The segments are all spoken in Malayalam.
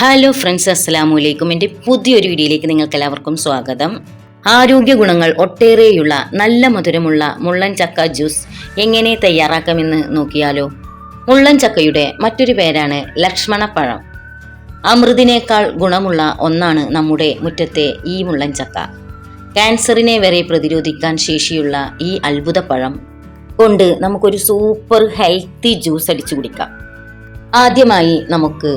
ഹലോ ഫ്രണ്ട്സ്, അസ്സലാമു അലൈക്കും. എൻ്റെ പുതിയൊരു വീഡിയോയിലേക്ക് നിങ്ങൾക്ക് എല്ലാവർക്കും സ്വാഗതം. ആരോഗ്യ ഗുണങ്ങൾ ഒട്ടേറെയുള്ള നല്ല മധുരമുള്ള മുള്ളൻ ചക്ക ജ്യൂസ് എങ്ങനെ തയ്യാറാക്കാമെന്ന് നോക്കിയാലോ. മുള്ളൻ ചക്കയുടെ മറ്റൊരു പേരാണ് ലക്ഷ്മണപ്പഴം. അമൃതിനേക്കാൾ ഗുണമുള്ള ഒന്നാണ് നമ്മുടെ മുറ്റത്തെ ഈ മുള്ളൻ ചക്ക. ക്യാൻസറിനെ വരെ പ്രതിരോധിക്കാൻ ശേഷിയുള്ള ഈ അത്ഭുത പഴം കൊണ്ട് നമുക്കൊരു സൂപ്പർ ഹെൽത്തി ജ്യൂസ് അടിച്ചു കുടിക്കാം. ആദ്യമായി നമുക്ക്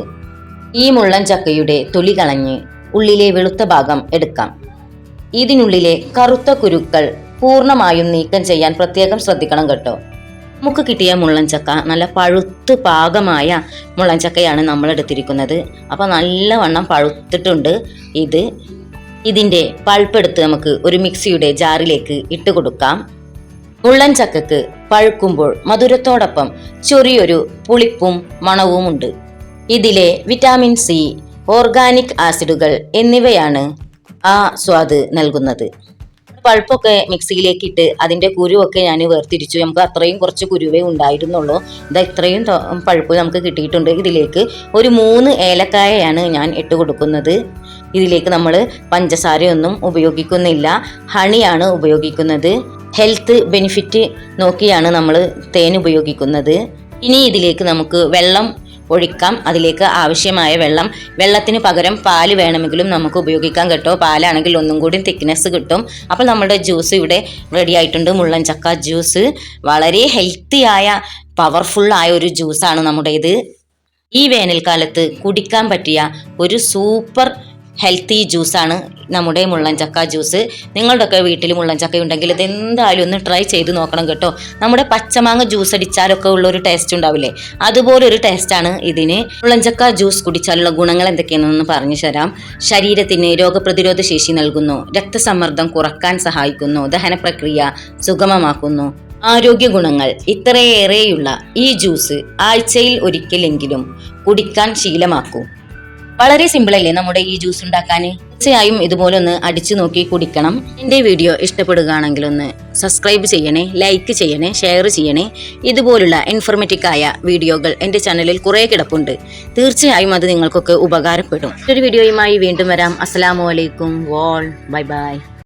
ഈ മുള്ളൻ ചക്കയുടെ തൊലി കളഞ്ഞ് ഉള്ളിലെ വെളുത്ത ഭാഗം എടുക്കാം. ഇതിനുള്ളിലെ കറുത്ത കുരുക്കൾ പൂർണ്ണമായും നീക്കം ചെയ്യാൻ പ്രത്യേകം ശ്രദ്ധിക്കണം കേട്ടോ. നമുക്ക് കിട്ടിയ മുള്ളൻ ചക്ക നല്ല പഴുത്ത് പാകമായ മുള്ളൻ ചക്കയാണ് നമ്മൾ എടുത്തിരിക്കുന്നത്. അപ്പോൾ നല്ലവണ്ണം പഴുത്തിട്ടുണ്ട്. ഇതിൻ്റെ പൾപ്പെടുത്ത് നമുക്ക് ഒരു മിക്സിയുടെ ജാറിലേക്ക് ഇട്ട് കൊടുക്കാം. മുള്ളൻ ചക്കക്ക് പഴുക്കുമ്പോൾ മധുരത്തോടൊപ്പം ചെറിയൊരു പുളിപ്പും മണവുമുണ്ട്. ഇതിലെ വിറ്റാമിൻ സി, ഓർഗാനിക് ആസിഡുകൾ എന്നിവയാണ് ആ സ്വാദ് നൽകുന്നത്. പൾപ്പൊക്കെ മിക്സിയിലേക്ക് ഇട്ട് അതിൻ്റെ കുരുവൊക്കെ ഞാൻ വേർതിരിച്ചു. നമുക്ക് അത്രയും കുറച്ച് കുരുവേ ഉണ്ടായിരുന്നുള്ളൂ. ഇത്രയും പഴുപ്പ് നമുക്ക് കിട്ടിയിട്ടുണ്ട്. ഇതിലേക്ക് ഒരു 3 ഏലക്കായയാണ് ഞാൻ ഇട്ട് കൊടുക്കുന്നത്. ഇതിലേക്ക് നമ്മൾ പഞ്ചസാരയൊന്നും ഉപയോഗിക്കുന്നില്ല, ഹണിയാണ് ഉപയോഗിക്കുന്നത്. ഹെൽത്ത് ബെനിഫിറ്റ് നോക്കിയാണ് നമ്മൾ തേൻ ഉപയോഗിക്കുന്നത്. ഇനി ഇതിലേക്ക് നമുക്ക് വെള്ളം ഒഴിക്കാം. അതിലേക്ക് ആവശ്യമായ വെള്ളത്തിന് പകരം പാല് വേണമെങ്കിലും നമുക്ക് ഉപയോഗിക്കാം കേട്ടോ. പാലാണെങ്കിൽ ഒന്നും കൂടി തിക്നെസ് കിട്ടും. അപ്പോൾ നമ്മുടെ ജ്യൂസ് ഇവിടെ റെഡി ആയിട്ടുണ്ട്. മുള്ളൻ ചക്ക ജ്യൂസ് വളരെ ഹെൽത്തിയായ പവർഫുള്ളായ ഒരു ജ്യൂസാണ് നമ്മുടേത്. ഈ വേനൽക്കാലത്ത് കുടിക്കാൻ പറ്റിയ ഒരു സൂപ്പർ ഹെൽത്തി ജ്യൂസാണ് നമ്മുടെ മുള്ളൻ ചക്ക ജ്യൂസ്. നിങ്ങളുടെയൊക്കെ വീട്ടിൽ മുള്ളൻ ചക്ക ഉണ്ടെങ്കിൽ ഇത് എന്തായാലും ഒന്ന് ട്രൈ ചെയ്ത് നോക്കണം കേട്ടോ. നമ്മുടെ പച്ചമാങ്ങ ജ്യൂസ് അടിച്ചാലൊക്കെ ഉള്ളൊരു ടേസ്റ്റ് ഉണ്ടാവില്ലേ, അതുപോലൊരു ടേസ്റ്റാണ് ഇതിന്. മുള്ളൻ ചക്ക ജ്യൂസ് കുടിച്ചാലുള്ള ഗുണങ്ങൾ എന്തൊക്കെയാണെന്ന് പറഞ്ഞു തരാം. ശരീരത്തിന് രോഗപ്രതിരോധ ശേഷി നൽകുന്നു, രക്തസമ്മർദ്ദം കുറക്കാൻ സഹായിക്കുന്നു, ദഹന പ്രക്രിയ സുഗമമാക്കുന്നു. ആരോഗ്യ ഗുണങ്ങൾ ഇത്രയേറെയുള്ള ഈ ജ്യൂസ് ആഴ്ചയിൽ ഒരിക്കലെങ്കിലും കുടിക്കാൻ ശീലമാക്കൂ. വളരെ സിമ്പിളല്ലേ നമ്മുടെ ഈ ജ്യൂസ് ഉണ്ടാക്കാൻ. തീർച്ചയായും ഇതുപോലെ ഒന്ന് അടിച്ചു നോക്കി കുടിക്കണം. എൻ്റെ വീഡിയോ ഇഷ്ടപ്പെടുകയാണെങ്കിൽ ഒന്ന് സബ്സ്ക്രൈബ് ചെയ്യണേ, ലൈക്ക് ചെയ്യണേ, ഷെയർ ചെയ്യണേ. ഇതുപോലുള്ള ഇൻഫോർമേറ്റീവായ വീഡിയോകൾ എൻ്റെ ചാനലിൽ കുറേ കിടപ്പുണ്ട്. തീർച്ചയായും അത് നിങ്ങൾക്കൊക്കെ ഉപകാരപ്പെടും. ഒരു വീഡിയോയുമായി വീണ്ടും വരാം. അസ്സലാമു അലൈക്കും. Bye bye.